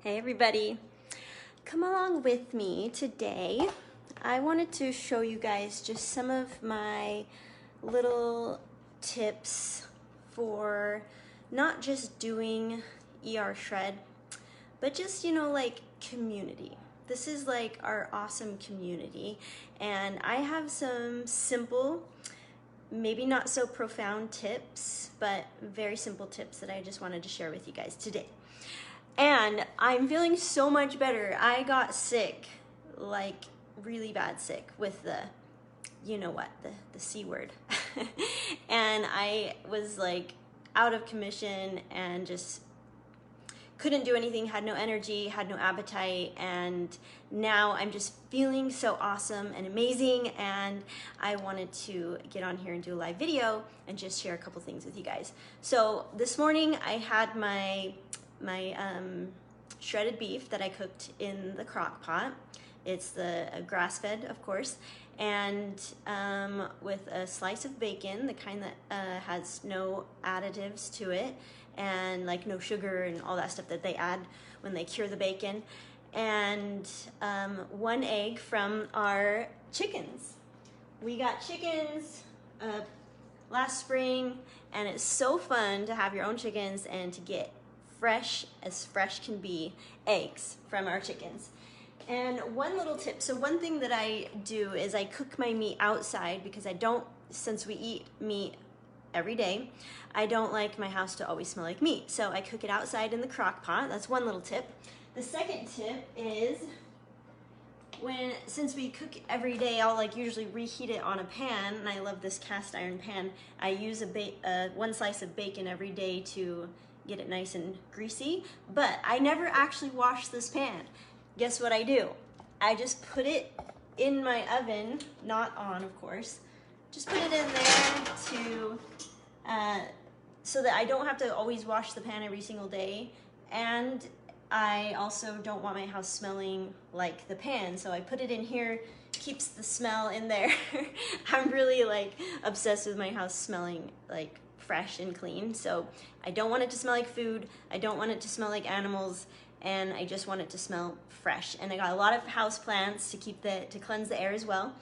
Hey everybody, come along with me today. I wanted to show you guys just some of my little tips for not just doing ER shred, but just, like community. This is like our awesome community, and I have some simple, maybe not so profound tips, but very simple tips that I just wanted to share with you guys today. And I'm feeling so much better. I got sick, like really bad sick with the, you know what, the C word. And I was like out of commission and just couldn't do anything, had no energy, had no appetite, and now I'm just feeling so awesome and amazing, and I wanted to get on here and do a live video and just share a couple things with you guys. So this morning I had my shredded beef that I cooked in the crock pot. It's the grass-fed, of course, and with a slice of bacon, the kind that has no additives to it, and like no sugar and all that stuff that they add when they cure the bacon, and 1 egg from our chickens. We got chickens last spring, and it's so fun to have your own chickens and to get fresh as fresh can be eggs from our chickens. And one little tip, so one thing that I do is I cook my meat outside because since we eat meat every day, I don't like my house to always smell like meat. So I cook it outside in the crock pot. That's one little tip. The second tip is since we cook every day, I'll like usually reheat it on a pan, and I love this cast iron pan. I use one slice of bacon every day to get it nice and greasy, but I never actually wash this pan. Guess what I do? I just put it in my oven, not on of course, just put it in there to so that I don't have to always wash the pan every single day, and I also don't want my house smelling like the pan, so I put it in here, keeps the smell in there. I'm really like obsessed with my house smelling like fresh and clean, so I don't want it to smell like food, I don't want it to smell like animals, and I just want it to smell fresh. And I got a lot of house plants to cleanse the air as well.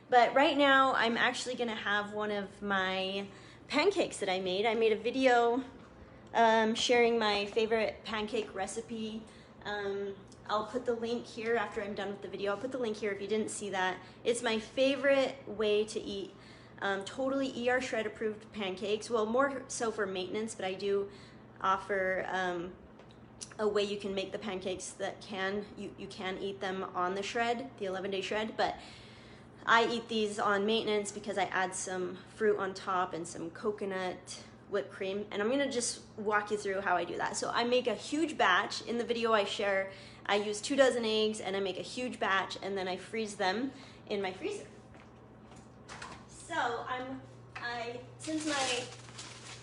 But right now I'm actually gonna have one of my pancakes that I made. I made a video sharing my favorite pancake recipe. I'll put the link here after I'm done with the video. I'll put the link here if you didn't see that. It's my favorite way to eat totally ER shred approved pancakes. Well, more so for maintenance, but I do offer a way you can make the pancakes that you can eat them on the shred, the 11-day shred, but I eat these on maintenance because I add some fruit on top and some coconut whipped cream, and I'm gonna just walk you through how I do that. So I make a huge batch. In the video I share, I use 2 dozen eggs, and I make a huge batch, and then I freeze them in my freezer. So since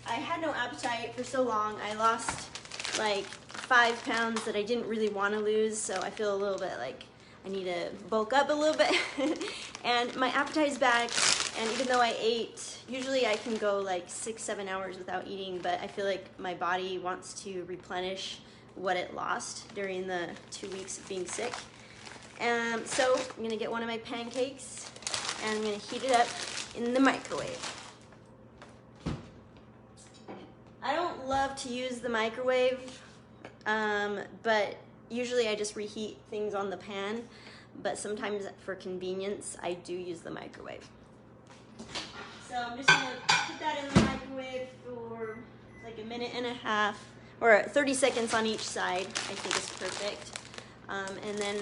I had no appetite for so long, I lost like 5 pounds that I didn't really want to lose, so I feel a little bit like I need to bulk up a little bit. And my appetite is back, and even though I ate, usually I can go like 6-7 hours without eating, but I feel like my body wants to replenish what it lost during the 2 weeks of being sick. So I'm gonna get one of my pancakes, and I'm gonna heat it up in the microwave. I don't love to use the microwave, but usually I just reheat things on the pan, but sometimes for convenience I do use the microwave. So I'm just gonna put that in the microwave for like 1.5 minutes, or 30 seconds on each side. I think is perfect. And then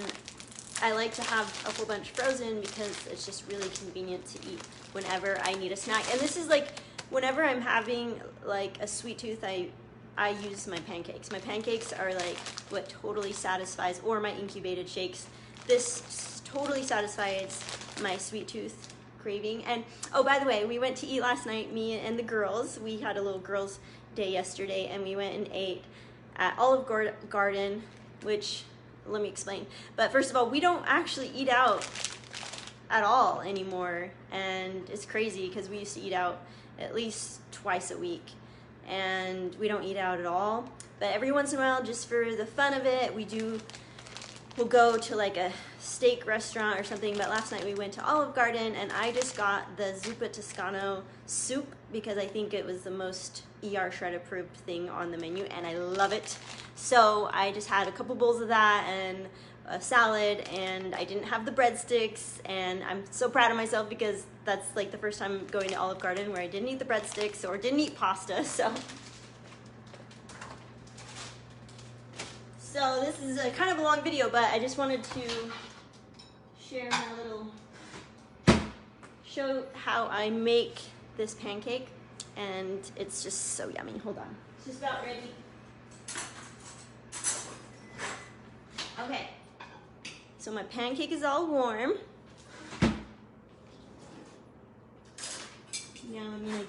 I like to have a whole bunch frozen because it's just really convenient to eat whenever I need a snack. And this is like, whenever I'm having like a sweet tooth, I use my pancakes. My pancakes are like what totally satisfies, or my incubated shakes. This totally satisfies my sweet tooth craving. And oh, by the way, we went to eat last night, me and the girls. We had a little girls' day yesterday, and we went and ate at Olive Garden, which, let me explain. But first of all, we don't actually eat out at all anymore, and it's crazy because we used to eat out at least twice a week, and we don't eat out at all. But every once in a while, just for the fun of it, we'll go to like a steak restaurant or something. But last night we went to Olive Garden and I just got the Zuppa Toscano soup because I think it was the most ER Shred approved thing on the menu and I love it. So I just had a couple bowls of that and a salad, and I didn't have the breadsticks, and I'm so proud of myself because that's like the first time going to Olive Garden where I didn't eat the breadsticks or didn't eat pasta. So this is a kind of a long video, but I just wanted to share my show how I make this pancake, and it's just so yummy. Hold on, it's just about ready. Okay, so my pancake is all warm. Now I'm gonna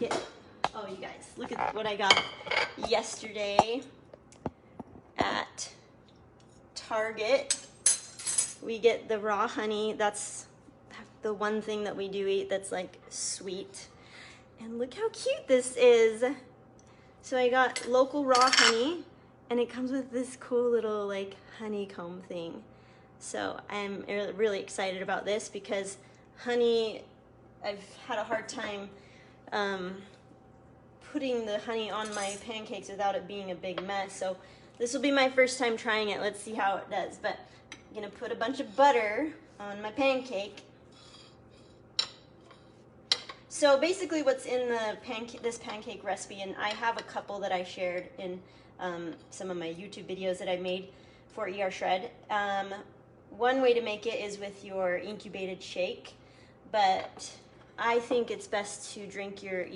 oh you guys, look at what I got yesterday at Target. We get the raw honey. That's the one thing that we do eat that's like sweet. And look how cute this is. So I got local raw honey, and it comes with this cool little like honeycomb thing. So I'm really excited about this because honey, I've had a hard time putting the honey on my pancakes without it being a big mess. So this will be my first time trying it. Let's see how it does. But I'm gonna put a bunch of butter on my pancake. So basically what's in the this pancake recipe, and I have a couple that I shared in some of my YouTube videos that I made for ER Shred. One way to make it is with your incubated shake, but I think it's best to drink your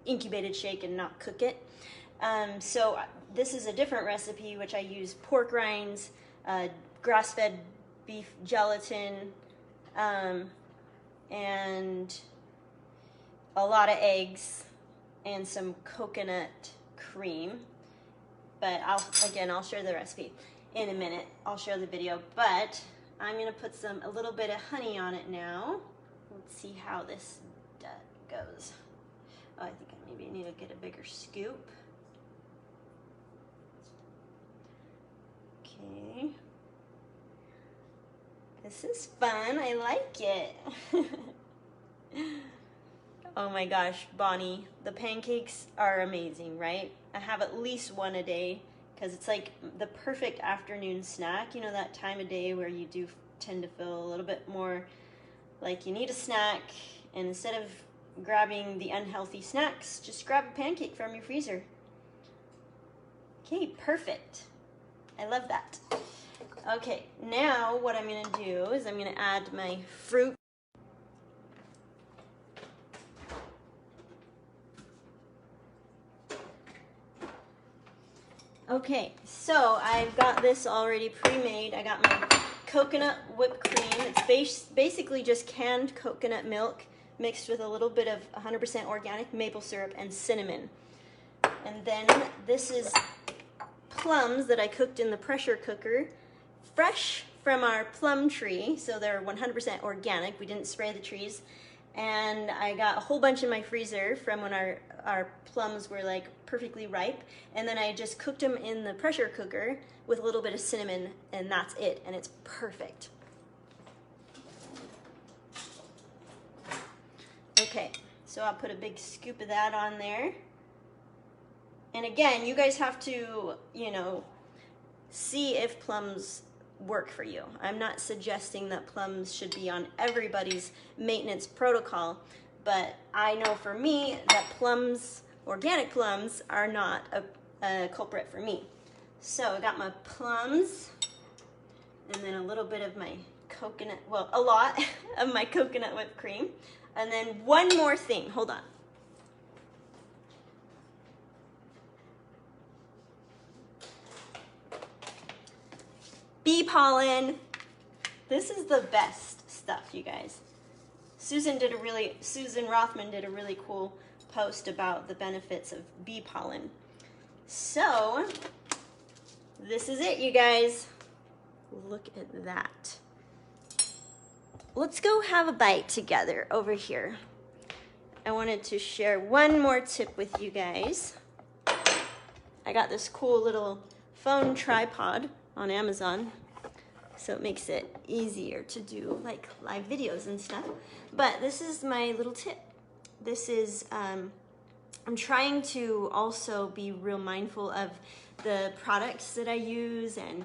incubated shake and not cook it. So this is a different recipe, which I use pork rinds, grass-fed beef gelatin, and a lot of eggs and some coconut cream. But I'll share the recipe in a minute. I'll share the video, but I'm gonna put a little bit of honey on it now. Let's see how this goes. Oh, I think I maybe need to get a bigger scoop. Okay. This is fun. I like it. Oh my gosh, Bonnie, the pancakes are amazing, right? I have at least one a day because it's like the perfect afternoon snack. You know, that time of day where you do tend to feel a little bit more like you need a snack, and instead of grabbing the unhealthy snacks, just grab a pancake from your freezer. Okay, perfect. I love that. Okay, now what I'm gonna do is I'm gonna add my fruit. Okay, so I've got this already pre-made. I got my coconut whipped cream. It's basically just canned coconut milk mixed with a little bit of 100% organic maple syrup and cinnamon. And then this is plums that I cooked in the pressure cooker, fresh from our plum tree, so they're 100% organic. We didn't spray the trees. And I got a whole bunch in my freezer from when our plums were like perfectly ripe, and then I just cooked them in the pressure cooker with a little bit of cinnamon, and that's it, and it's perfect. Okay, so I'll put a big scoop of that on there. And again, you guys have to, you know, see if plums work for you. I'm not suggesting that plums should be on everybody's maintenance protocol, but I know for me that plums, organic plums, are not a culprit for me. So I got my plums, and then a little bit of my coconut, well, a lot of my coconut whipped cream. And then one more thing, hold on. Bee pollen. This is the best stuff, you guys. Susan Rothman did a really cool post about the benefits of bee pollen. So this is it, you guys. Look at that. Let's go have a bite together over here. I wanted to share one more tip with you guys. I got this cool little phone tripod on Amazon, so it makes it easier to do like live videos and stuff. But this is my little tip. This is, I'm trying to also be real mindful of the products that I use, and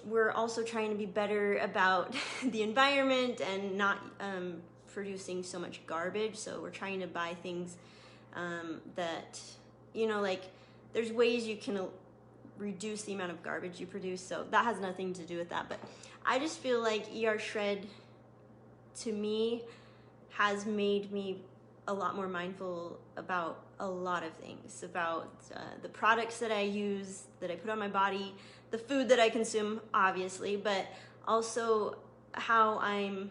we're also trying to be better about the environment and not producing so much garbage. So we're trying to buy things that, you know, like there's ways you can reduce the amount of garbage you produce. So that has nothing to do with that. But I just feel like ER Shred to me has made me a lot more mindful about a lot of things, about the products that I use, that I put on my body, the food that I consume, obviously, but also how I'm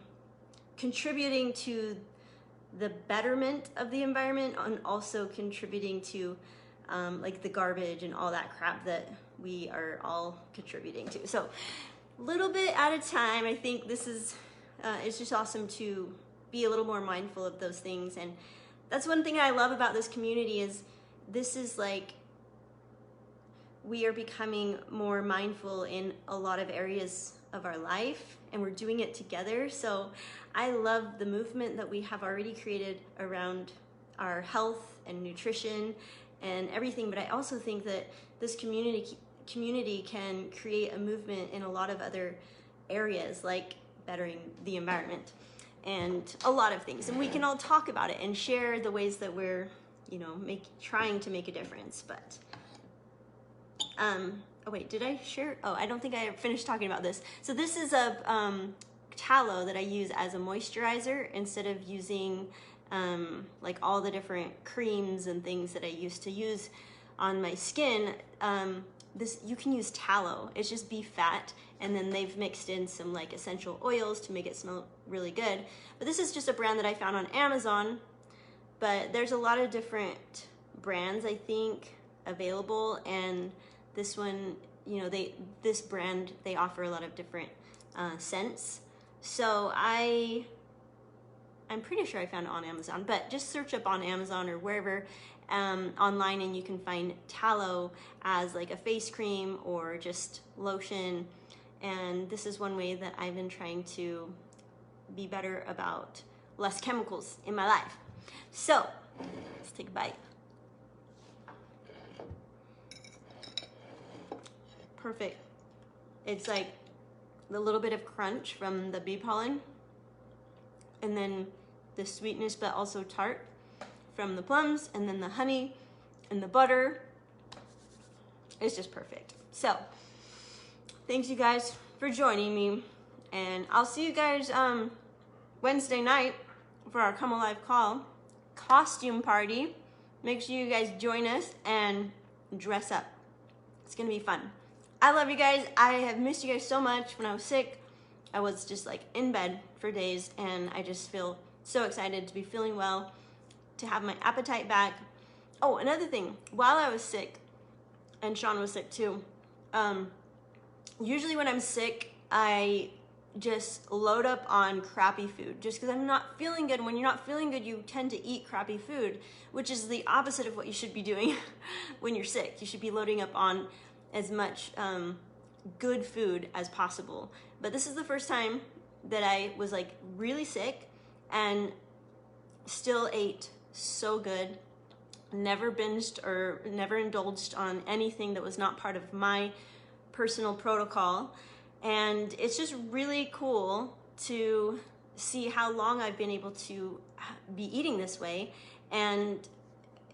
contributing to the betterment of the environment and also contributing to like the garbage and all that crap that we are all contributing to. So little bit at a time. I think this is, it's just awesome to be a little more mindful of those things. And that's one thing I love about this community is this is like, we are becoming more mindful in a lot of areas of our life, and we're doing it together. So I love the movement that we have already created around our health and nutrition and everything. But I also think that this community can create a movement in a lot of other areas, like bettering the environment and a lot of things. And we can all talk about it and share the ways that we're, you know, trying to make a difference. But oh wait, did I share? Oh, I don't think I finished talking about this. So this is a tallow that I use as a moisturizer instead of using like all the different creams and things that I used to use on my skin. You can use tallow. It's just beef fat, and then they've mixed in some like essential oils to make it smell really good. But this is just a brand that I found on Amazon, but there's a lot of different brands I think available, and this one, you know, this brand, they offer a lot of different scents. So I'm pretty sure I found it on Amazon, but just search up on Amazon or wherever online, and you can find tallow as like a face cream or just lotion. And this is one way that I've been trying to be better about less chemicals in my life. So let's take a bite. Perfect. It's like the little bit of crunch from the bee pollen, and then the sweetness but also tart from the plums, and then the honey and the butter. It's just perfect. So thanks you guys for joining me, and I'll see you guys Wednesday night for our Come Alive Call costume party. Make sure you guys join us and dress up. It's gonna be fun. I love you guys. I have missed you guys so much. When I was sick, I was just like in bed for days, and I just feel so excited to be feeling well, to have my appetite back. Oh, another thing, while I was sick, and Sean was sick too, usually when I'm sick, I just load up on crappy food just because I'm not feeling good. When you're not feeling good, you tend to eat crappy food, which is the opposite of what you should be doing when you're sick. You should be loading up on as much good food as possible. But this is the first time that I was like really sick and still ate so good. Never binged or never indulged on anything that was not part of my personal protocol. And it's just really cool to see how long I've been able to be eating this way. And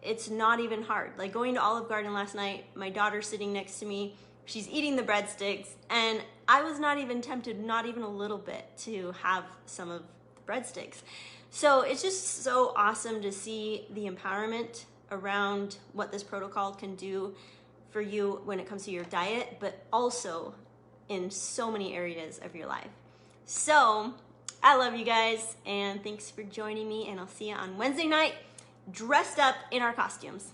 it's not even hard. Like going to Olive Garden last night, my daughter's sitting next to me, she's eating the breadsticks, and I was not even tempted, not even a little bit, to have some of the breadsticks. So it's just so awesome to see the empowerment around what this protocol can do for you when it comes to your diet, but also in so many areas of your life. So I love you guys, and thanks for joining me, and I'll see you on Wednesday night dressed up in our costumes.